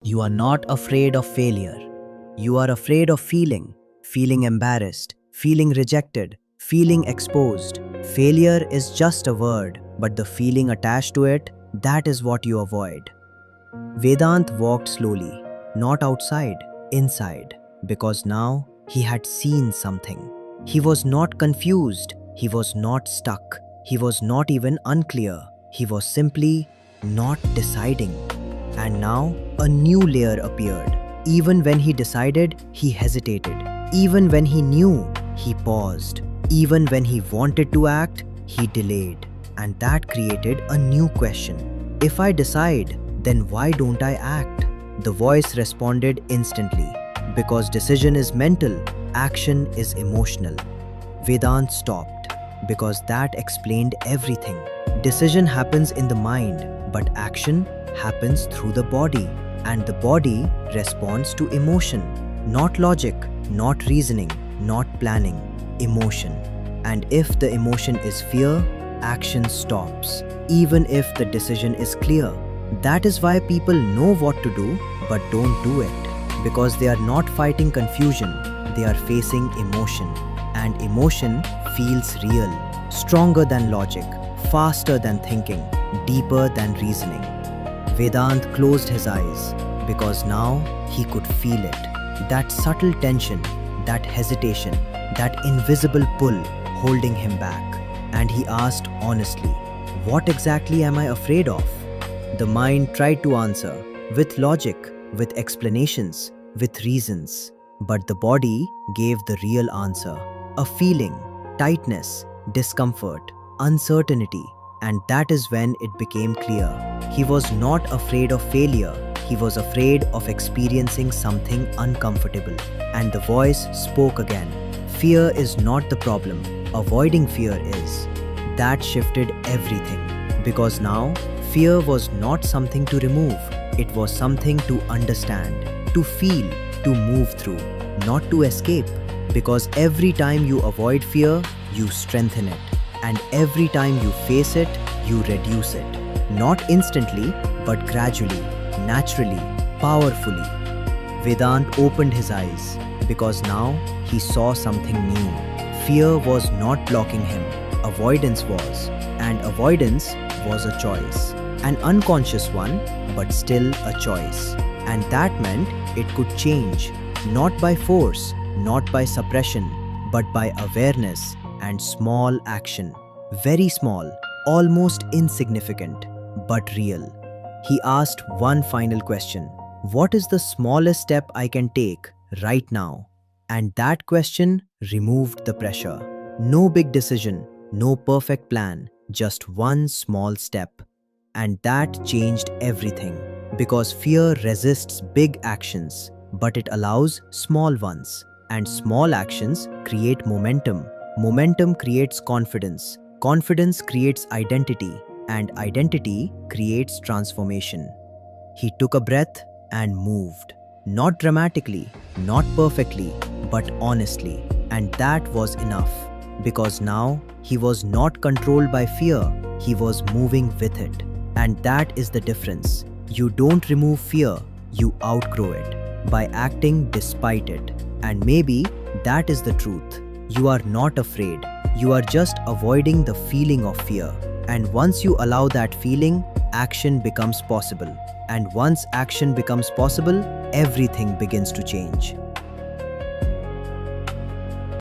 You are not afraid of failure. You are afraid of feeling embarrassed, feeling rejected, feeling exposed. Failure is just a word, but the feeling attached to it, that is what you avoid. Vedant walked slowly, not outside, inside, because now he had seen something. He was not confused, he was not stuck, he was not even unclear, he was simply not deciding. And now a new layer appeared. Even when he decided, he hesitated. Even when he knew, he paused. Even when he wanted to act, he delayed. And that created a new question. If I decide, then why don't I act? The voice responded instantly. Because decision is mental, action is emotional. Vedant stopped. Because that explained everything. Decision happens in the mind, but action happens through the body. And the body responds to emotion. Not logic, not reasoning, not planning. Emotion. And if the emotion is fear, action stops. Even if the decision is clear. That is why people know what to do but don't do it. Because they are not fighting confusion, they are facing emotion. And emotion feels real, stronger than logic, faster than thinking, deeper than reasoning. Vedant closed his eyes because now he could feel it. That subtle tension, that hesitation, that invisible pull holding him back. And he asked honestly, "What exactly am I afraid of?" The mind tried to answer, with logic, with explanations, with reasons. But the body gave the real answer. A feeling, tightness, discomfort, uncertainty. And that is when it became clear. He was not afraid of failure. He was afraid of experiencing something uncomfortable. And the voice spoke again. Fear is not the problem. Avoiding fear is. That shifted everything. Because now, fear was not something to remove. It was something to understand, to feel, to move through, not to escape. Because every time you avoid fear, you strengthen it. And every time you face it, you reduce it. Not instantly, but gradually, naturally, powerfully. Vedant opened his eyes because now he saw something new. Fear was not blocking him, avoidance was. And avoidance was a choice. An unconscious one, but still a choice. And that meant it could change, not by force, not by suppression, but by awareness and small action. Very small, almost insignificant, but real. He asked one final question. What is the smallest step I can take right now? And that question removed the pressure. No big decision, no perfect plan, just one small step. And that changed everything. Because fear resists big actions, but it allows small ones. And small actions create momentum. Momentum creates confidence. Confidence creates identity. And identity creates transformation. He took a breath and moved. Not dramatically, not perfectly, but honestly. And that was enough. Because now he was not controlled by fear, he was moving with it. And that is the difference. You don't remove fear, you outgrow it by acting despite it. And maybe that is the truth. You are not afraid. You are just avoiding the feeling of fear. And once you allow that feeling, action becomes possible. And once action becomes possible, everything begins to change.